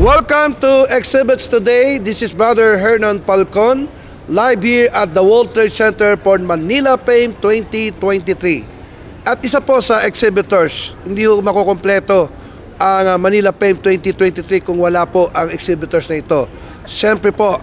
Welcome to Exhibits Today. This is Brother Hernan Falcon, live here at the World Trade Center for Manila Fame 2023. At isa po sa exhibitors, hindi ko makukompleto ang Manila Fame 2023 kung wala po ang exhibitors na ito. Siyempre po,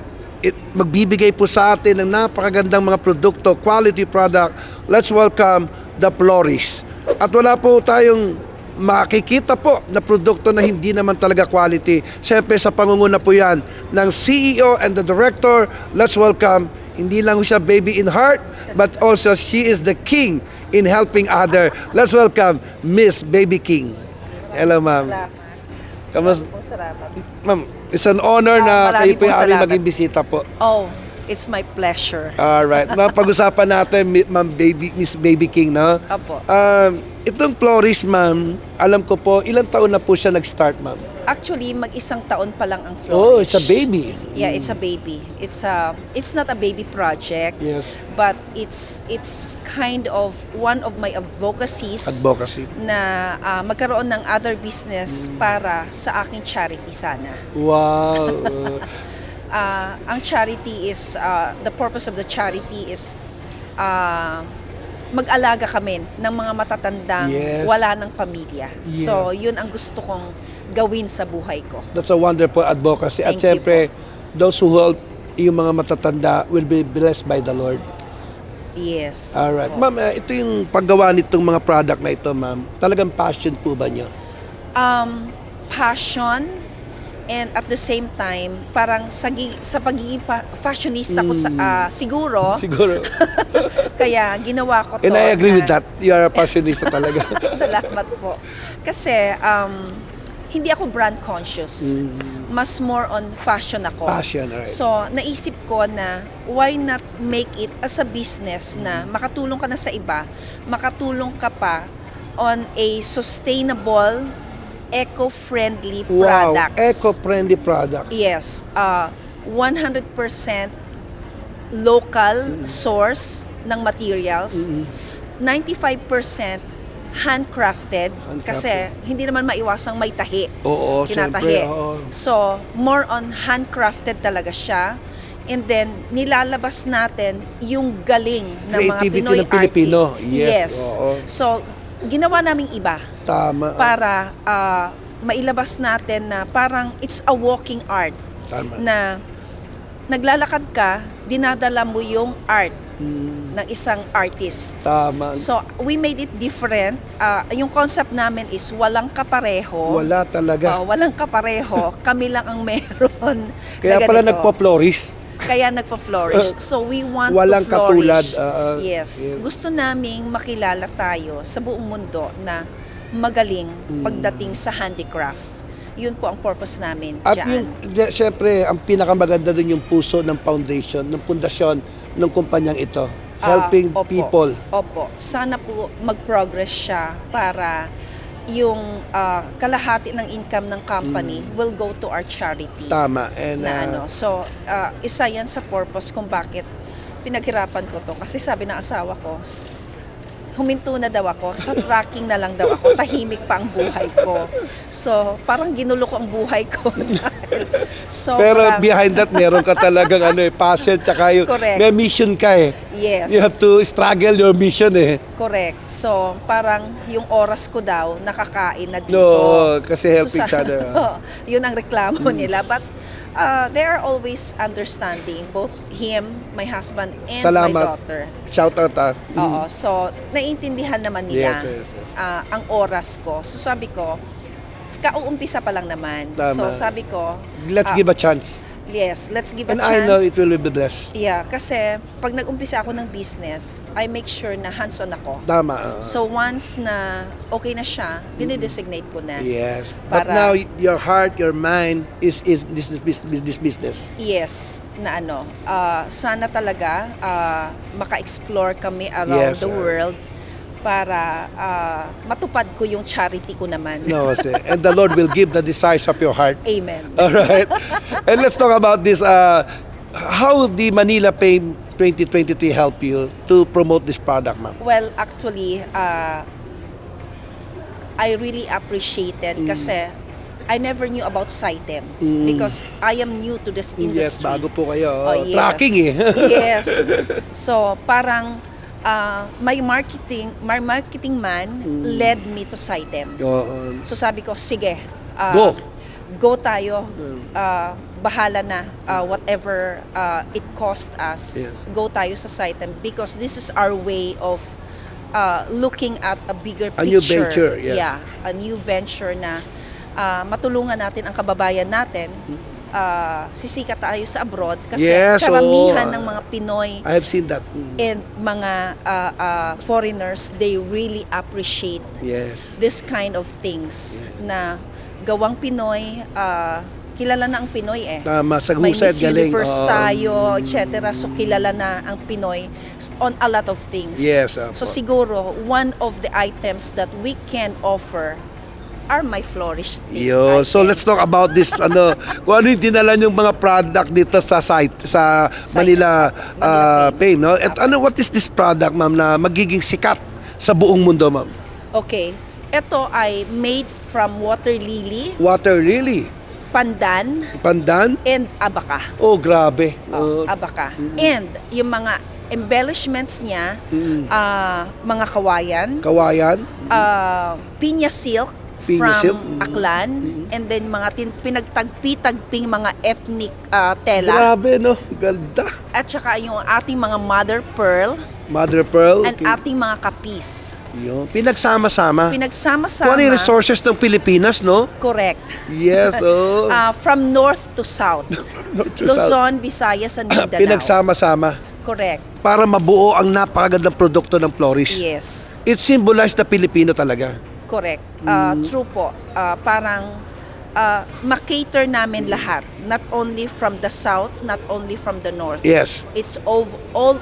magbibigay po sa atin ng napakagandang mga produkto, quality product. Let's welcome the florist. At wala po tayong makikita po na produkto na hindi naman talaga quality. Siyempre sa pangunguna po yan ng CEO and the director. Let's welcome, hindi lang siya baby in heart, but also she is the king in helping other. Let's welcome Miss Baby King. Hello, ma'am. Kamusta? Salamat. Ma'am, it's an honor na kayo po yung aming maging bisita po. Oh, it's my pleasure. Alright. Pag-usapan natin, Miss Baby King, no? Opo. Itong florist, ma'am, alam ko po, ilang taon na po siya nag-start, ma'am? Actually, mag-isang taon pa lang ang florist. Oh, it's a baby. Yeah, it's a baby. It's not a baby project. Yes. But it's kind of one of my advocacies. Advocacy. Na magkaroon ng other business para sa aking charity sana. Wow. Ang charity is, the purpose of the charity is mag-alaga kami ng mga matatandang Yes. wala ng pamilya. Yes. So, yun ang gusto kong gawin sa buhay ko. That's a wonderful advocacy. At Thank you siyempre, those who help yung mga matatanda will be blessed by the Lord. Yes. Alright. po. Ma'am, ito yung paggawa nitong mga product na ito, ma'am. Talagang passion po ba niyo? Passion, and at the same time, parang sa pagiging fashionista ko siguro, Siguro. kaya ginawa ko to. And I agree with na- that. You are a passionista talaga. Salamat po. Kasi hindi ako brand conscious. Mas more on fashion ako. Passion, alright. So, naisip ko na why not make it as a business na makatulong ka na sa iba, makatulong ka pa on a sustainable, eco-friendly Wow, products. eco-friendly products. Yes. 100% local source ng materials. 95% handcrafted. Kasi hindi naman maiwasang may tahi. Oo, Tinatahi. siyempre. Oo. So, more on handcrafted talaga siya. And then, nilalabas natin yung galing ng mga Creativity Pinoy ng Pilipino. artists. Yes, oo. So, ginawa naming iba Tama. para mailabas natin na parang it's a walking art. Tama. Na naglalakad ka, dinadala mo yung art ng isang artist. Tama. So, we made it different. Yung concept namin is walang kapareho. Wala talaga. Walang kapareho. Kami lang ang meron. Kaya na pala ganito. nagpo-florist. Kaya nagpo-flourish. So, we want Walang to flourish. katulad, Yes. yes. Gusto naming makilala tayo sa buong mundo na magaling pagdating sa handicraft. Yun po ang purpose namin At dyan. siyempre, ang pinakamaganda din yung puso ng foundation, ng pundasyon ng kumpanyang ito. Helping Opo. people. Opo. Sana po mag-progress siya para yung kalahati ng income ng company will go to our charity. Tama. And, So, isa yan sa purpose kung bakit pinaghirapan ko to. Kasi sabi ng asawa ko, huminto na daw ako, sa tracking na lang daw ako, tahimik pa ang buhay ko. So, parang ginulo ko ang buhay ko. pero behind that, meron ka talagang passion, tsaka yung, Correct. may mission ka eh. Yes. You have to struggle your mission eh. Correct. So, parang yung oras ko daw, nakakain na dito. No, kasi help each other. Yun ang reklamo nila. But they are always understanding, both him, my husband, and Salamat. my daughter. Shout out Oo. So, naiintindihan naman nila Yes. ang oras ko. So, sabi ko, kauumpisa pa lang naman. Tama. So, sabi ko, Let's give a chance. yes, let's give a And I chance. know it will be blessed. Yeah, kasi pag nag-umpisa ako ng business, I make sure na hands-on ako. Tama. So once na okay na siya, dinidesignate ko na. Yes. But Para- now, your heart, your mind is this business. Yes, na sana talaga maka-explore kami around Yes, the world para matupad ko yung charity ko naman. No, kasi, and the Lord will give the desires of your heart. Amen. All right. And let's talk about this. How the Manila Fame 2023 help you to promote this product, ma'am? Well, actually, I really appreciated kasi I never knew about Sitem because I am new to this industry. Yes, bago po kayo. Oh, yes. Tracking eh. Yes. So, parang my marketing man led me to Sitem. Oo. So, sabi ko, sige, Go. go tayo. Bahala na whatever it cost us. Yes. Go tayo sa Sitem because this is our way of looking at a bigger A picture. new venture, yes. Yeah, a new venture na matulungan natin ang kababayan natin. Sisikat tayo sa abroad kasi Yes, karamihan oo. ng mga Pinoy I have seen that. and mga foreigners, they really appreciate Yes. this kind of things na gawang Pinoy, kilala na ang Pinoy eh. Tama, sa May husay, Miss galing. Universe Oo. tayo, etc. So kilala na ang Pinoy on a lot of things. Yes, opo. So siguro, one of the items that we can offer are my Flourish Yo, so let's talk about this kung ano yung dinala yung mga product dito sa site sa Manila Fame, no? At what is this product, ma'am, na magiging sikat sa buong mundo, ma'am? Okay. Ito ay made from water lily, Water lily, pandan, pandan, and abaka. oh grabe. Abaka. And yung mga embellishments niya, mga kawayan, Kawayan, pinya silk Pinya from silk. Aklan, and then mga pinagtagpi-tagping mga ethnic tela, grabe, no? Ganda. at saka yung ating mga mother pearl, Mother pearl, and ating mga kapis. Yun, pinagsama-sama. Kung Pinagsama-sama. ano yung resources ng Pilipinas, no? Correct. Yes, oh. From north to south. North to south. Luzon, Visayas, and Mindanao. Pinagsama-sama Correct. para mabuo ang napakagandang produkto ng Flourish. Yes. It symbolizes the Pilipino talaga. Correct. True po. Parang makater namin lahat. Not only from the south, not only from the north. Yes. It's all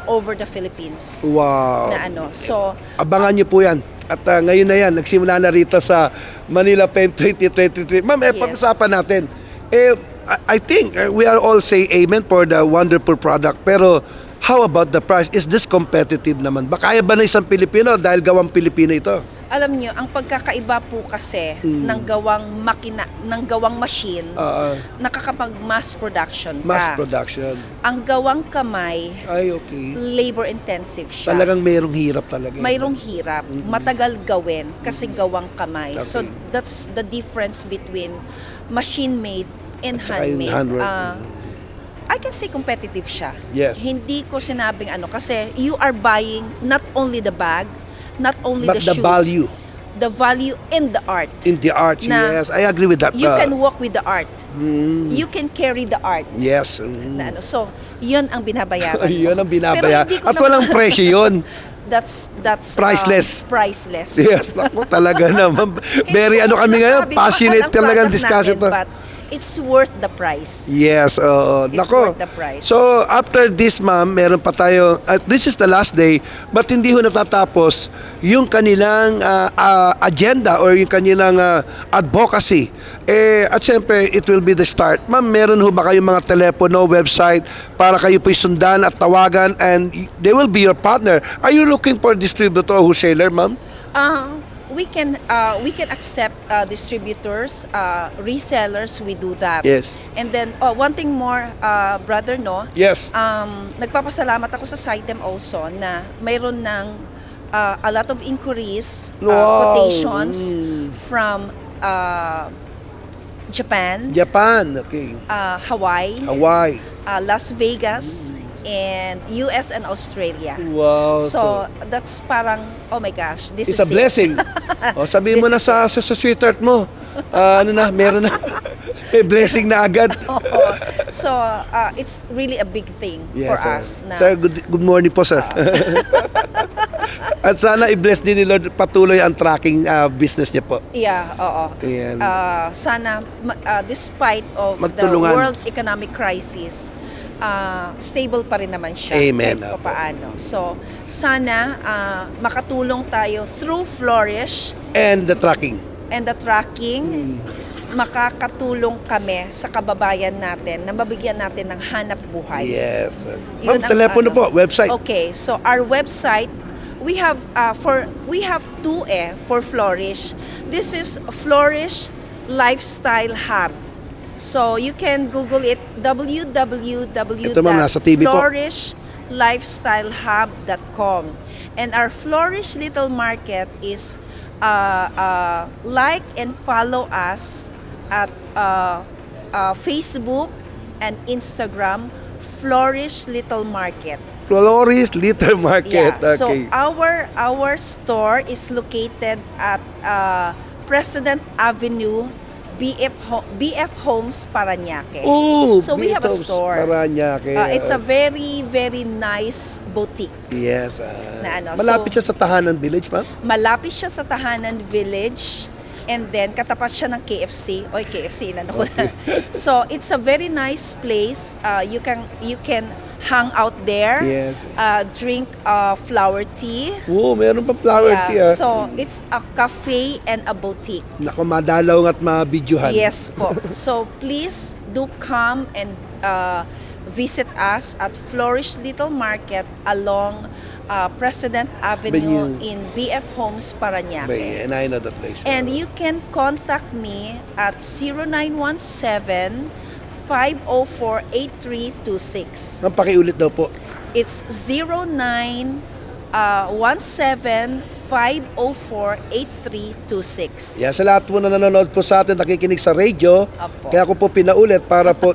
over the Philippines. Wow. Na ano. So, Abangan niyo po yan. At ngayon na yan, nagsimula na rito sa Manila Fame 2023. Ma'am, Yes. pag-usapan natin. I think we are all say amen for the wonderful product. Pero how about the price? Is this competitive naman? Kaya ba na isang Pilipino dahil gawang Pilipino ito? alam niyo, ang pagkakaiba po kasi ng gawang makina, ng gawang machine, nakakapag mass production ka. Mass production. Ang gawang kamay, Ay, okay. labor intensive siya. Talagang mayroong hirap talaga. Mayroong hirap, matagal gawin kasi gawang kamay. Okay. So that's the difference between machine made and At saka yung handmade. handwork. I can say competitive siya. Yes. Hindi ko sinabing ano kasi you are buying not only the bag, not only But the the shoes, value the value in the art. in the art, Na yes. I agree with that. You can walk with the art. You can carry the art. Yes. Na ano. So, yun ang binabayaran mo. Yun ang Pero binabayaran. hindi ko At naman- walang presyo yun. That's Priceless. Priceless. Yes, ako talaga naman. Very Hindi ko kami ngayon, sinasabi, passionate mahal ang talagang product discuss natin, ito. But it's worth the price. Yes, oo. It's Nako. worth the price. So, after this, ma'am, meron pa tayo, this is the last day, but hindi ho natatapos yung kanilang agenda or yung kanilang advocacy. At syempre, it will be the start. Ma'am, meron ho ba kayong mga telepono, website, para kayo po'y sundan at tawagan and they will be your partner? Are you looking for distributor or wholesaler, ma'am? We can accept distributors, resellers. We do that. Yes. And then one thing more, brother, no. Yes. Nagpapasalamat ako sa Sitem also na mayroon ng a lot of inquiries, Wow. quotations from Japan, Okay. Hawaii, Hawaii. Las Vegas, and US and Australia. Wow. So that's parang, oh my gosh, this It's is a blessing. O, sabihin mo na This is sa sweetheart mo. Meron na. May blessing na agad. So it's really a big thing for sir. us. Na, Sir, good morning po, sir. At sana i-bless din ni Lord patuloy ang tracking business niya po. yeah, oo. Ayan. Sana, despite of Magtulungan. the world economic crisis, stable pa rin naman siya. Amen. Kahit paano. So, sana makatulong tayo through Flourish And the tracking. and the tracking, makakatulong kami sa kababayan natin na mabigyan natin ng hanap buhay. Yes. Yun Ma'am, ang telepono ano. po, website. Okay, so our website, we have two for Flourish. This is Flourish Lifestyle Hub. So you can Google it, Ito, ma'am, nasa TV po. www.florishlifestylehub.com. And our Flourish Little Market is like and follow us at Facebook and Instagram, Flourish Little Market. Floris Little Market. Yeah. So Okay. our store is located at President Avenue, BF Homes, Parañaque. Oh, So we have a Beatles, store. Parañaque. It's a very, very nice boutique. Yes. Na ano, Malapit so- siya sa Tahanan Village, ma'am? Malapit siya sa Tahanan Village, and then katapat siya ng KFC. Oy, KFC, inano ko na. So it's a very nice place. You can hang out there. Yes. Drink flower tea. Oo, meron pa flower tea. Yeah. So it's a cafe and a boutique. Naku, madalaw at mabidyohan. Yes po. So please do come and visit us at Flourish Little Market along President Avenue Avenue. in BF Homes, Parañaque. And I know that place. And you can contact me at 0917-504-8326. Ma'am, pakiulit daw po. It's 0917-504-8326. Yan, sa lahat po na nanonood po sa atin, nakikinig sa radio, Apo. kaya ako po pinaulit para po,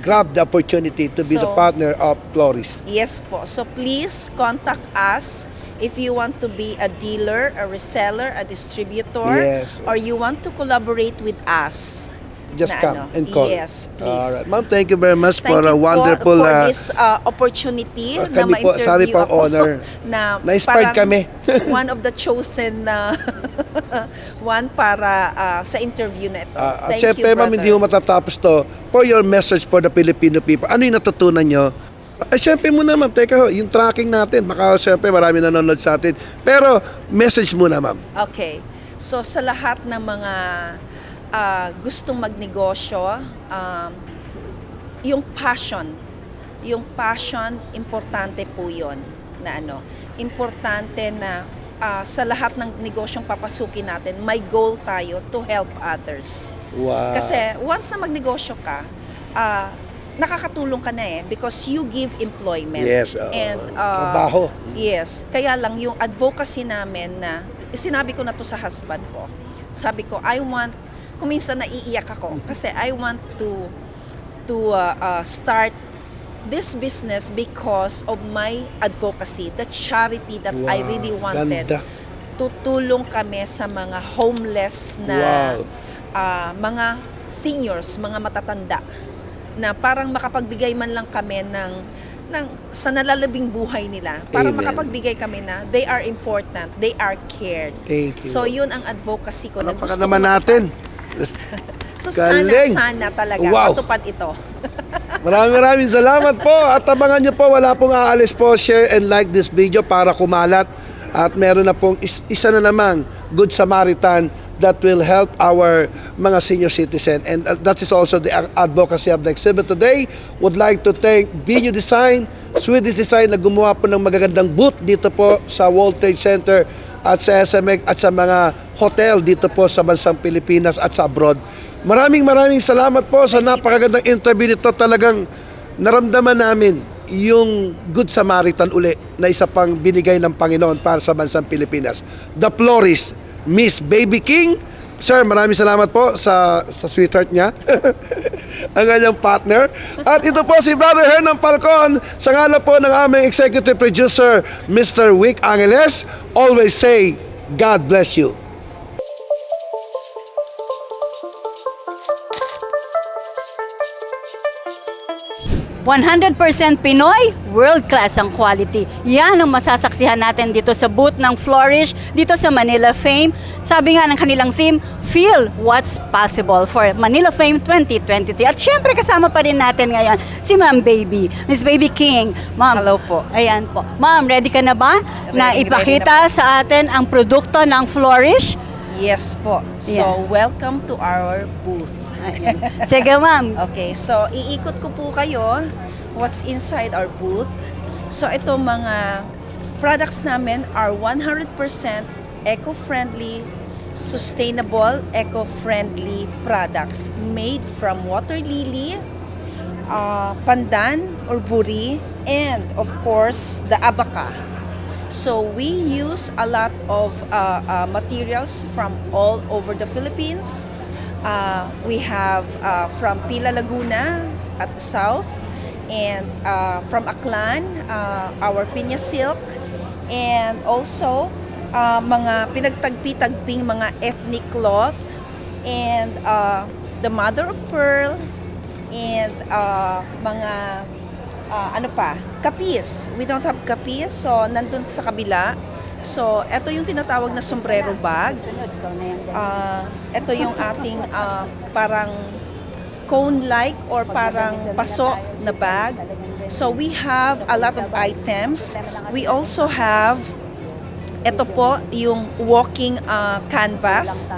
grab the opportunity to be the So- partner of Floris. Yes po. So please contact us if you want to be a dealer, a reseller, a distributor, Yes. or you want to collaborate with us. Just na come ano. and call. Yes, please. Alright. Ma'am, thank you very much Thank for you a wonderful... for this opportunity na kami po, ma-interview sabi po, ako. honor. Na-inspired parang kami. one of the chosen na one para sa interview na ito. At Thank syempre, you, ma'am, brother. hindi mo matatapos to. For your message for the Filipino people, ano yung natutunan nyo? Syempre muna, ma'am, teka ho, yung tracking natin, baka syempre marami nanonood sa atin. Pero, message muna, ma'am. Okay. So sa lahat ng mga gustong magnegosyo, yung passion, importante po yun na ano. Importante na sa lahat ng negosyong papasukin natin, may goal tayo to help others. Wow. Kasi once na magnegosyo ka, nakakatulong ka na because you give employment. Yes, And trabaho. yes, kaya lang yung advocacy namin na sinabi ko na to sa husband ko. Sabi ko, kung minsan naiiyak ako kasi I want to start this business because of my advocacy, the charity that I Wow, really wanted. ganda. Tutulong kami sa mga homeless na mga seniors, mga matatanda na parang makapagbigay man lang kami ng sa nalalabing buhay nila. Para Amen. makapagbigay kami na they are important, they are cared. Thank you. So yun ang advocacy ko na gusto Napaka ko naman matupad. natin. So Galing. sana talaga Wow. matupad ito. Maraming salamat po. At abangan nyo po, wala pong aalis po. Share and like this video para kumalat. At meron na pong isa na namang Good Samaritan that will help our mga senior citizen. And that is also the advocacy of the exhibit today. Would like to thank Binyo Design, Swedish Design na gumawa po ng magagandang booth dito po sa World Trade Center at sa SMX at sa mga hotel dito po sa bansang Pilipinas at sa abroad. Maraming salamat po sa napakagandang interview nito. Talagang naramdaman namin yung Good Samaritan uli na isa pang binigay ng Panginoon para sa bansang Pilipinas. The Floris, Miss Baby King. Sir, maraming salamat po sa sweetheart niya, ang kanyang partner. At ito po si Brother Hernan Falcon, sa ngalan po ng aming executive producer, Mr. Wick Angeles. Always say, God bless you. 100% Pinoy, world-class ang quality. Yan ang masasaksihan natin dito sa booth ng Flourish, dito sa Manila Fame. Sabi nga ng kanilang theme, Feel What's Possible for Manila Fame 2023. At syempre kasama pa rin natin ngayon si Ma'am Baby, Miss Baby King. Ma'am, Hello po. Ayan po. Ma'am, ready ka na ba na Ready ipakita sa atin ang produkto ng Flourish? Yes po. So, Yeah. welcome to our booth. Ayan. Sige, ma'am. Okay, so iikot ko po kayo what's inside our booth. So ito mga products namin are 100% eco-friendly, sustainable, eco-friendly products made from water lily, pandan or buri, and of course the abaca. So we use a lot of materials from all over the Philippines. We have from Pila Laguna at the south, and from Aklan, our pinya silk, and also mga pinagtagpi-tagping mga ethnic cloth, and the mother of pearl, and mga ano pa, kapis. We don't have kapis, so nandun sa kabila. So, ito yung tinatawag na sombrero bag. Ito yung ating parang cone-like or parang paso na bag. So, we have a lot of items. We also have, ito po, yung walking canvas.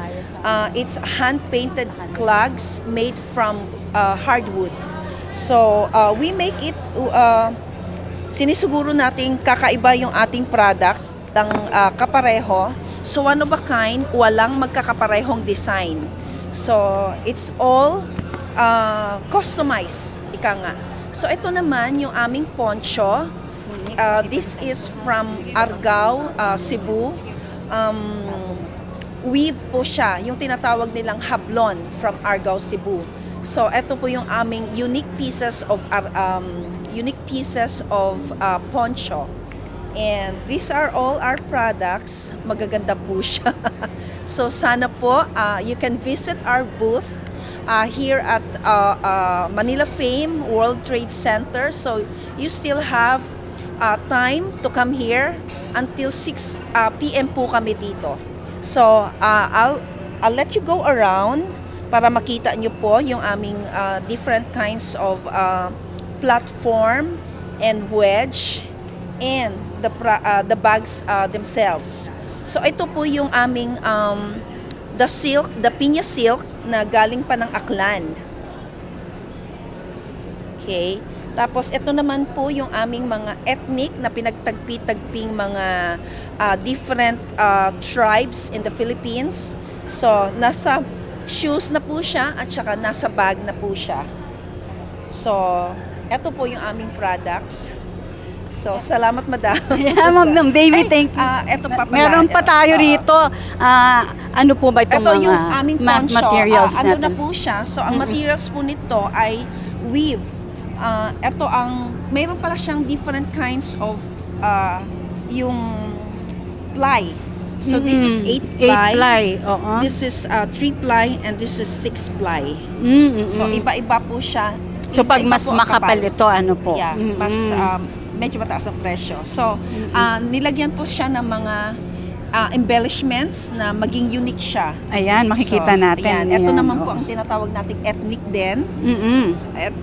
It's hand-painted clogs made from hardwood. So, we make it, sinisuguro natin kakaiba yung ating product ng kapareho. So, one of a kind, walang magkakaparehong design. So, it's all customized, ika nga. So, ito naman yung aming poncho. This is from Argao, Cebu. Weave po siya, yung tinatawag nilang hablon from Argao, Cebu. So, ito po yung aming unique pieces of poncho. And these are all our products. Magaganda po siya. So, sana po you can visit our booth here at Manila Fame World Trade Center. So, you still have time to come here until 6 p.m. po kami dito. So, I'll let you go around para makita nyo po yung aming different kinds of platform and wedge and the bags themselves. So ito po yung aming the silk, the pinya silk na galing pa ng Aklan. Okay. Tapos ito naman po yung aming mga ethnic na pinagtagpi-tagping mga different tribes in the Philippines. So nasa shoes na po siya at saka nasa bag na po siya. So, eto po yung aming products. So, salamat madam. Yeah, Ma'am Baby, thank you. Eto pa pala. Meron pa tayo rito. Ano po ba itong Ito mga yung aming poncho. materials Ano natin? na po siya. So, ang materials po nito ay weave. Mayroon pala siyang different kinds of yung ply. So, this is 8 ply. 8 ply, oo. This is 3 ply and this is 6 ply. So, iba-iba po siya. So, pag Iba-iba mas po ang makapal kapal. ito, ano po? Yeah, mas medyo mataas ang presyo. So, nilagyan po siya ng mga embellishments na maging unique siya. Ayan, makikita So, natin. Ito Ayan, naman oo. po ang tinatawag nating ethnic din.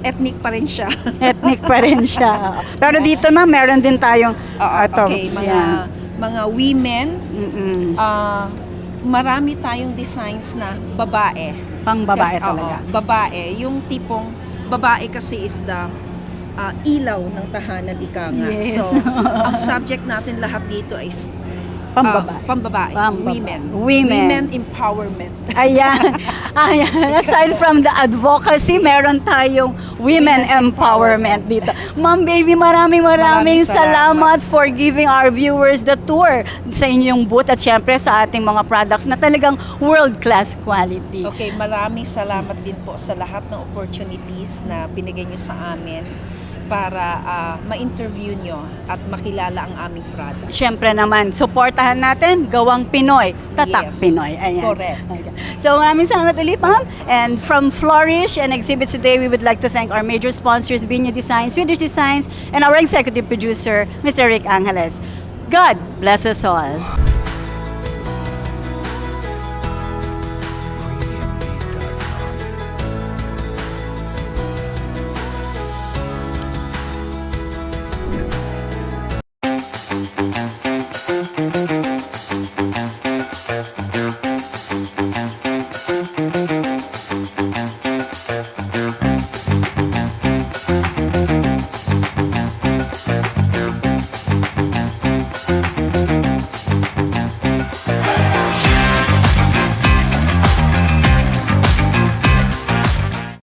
Ethnic pa rin siya. Ethnic pa rin siya. Pero dito na, meron din tayong ito. Okay, Ayan. mga women. Marami tayong designs na babae. Pang babae Kasi, talaga. Babae. Yung tipong babae kasi is the ilaw ng tahanan, ika nga. Yes. So, ang subject natin lahat dito is Pambabae. Pambabae. Pambabae. Women. Women. Empowerment. Ayan. Ayan. Aside from the advocacy, meron tayong women empowerment dito. Ma'am Baby, maraming Maraming salamat for giving our viewers the tour sa inyong booth at syempre sa ating mga products na talagang world-class quality. Okay, maraming salamat din po sa lahat ng opportunities na binigay nyo sa amin para ma-interview nyo at makilala ang aming products. Siyempre naman, supportahan natin, gawang Pinoy, tatak Yes. Pinoy. Ayan. Correct. Okay. So maraming salamat ulit, ma'am. And from Flourish and Exhibits today, we would like to thank our major sponsors, Binya Designs, Swedish Designs, and our executive producer, Mr. Rick Angeles. God bless us all.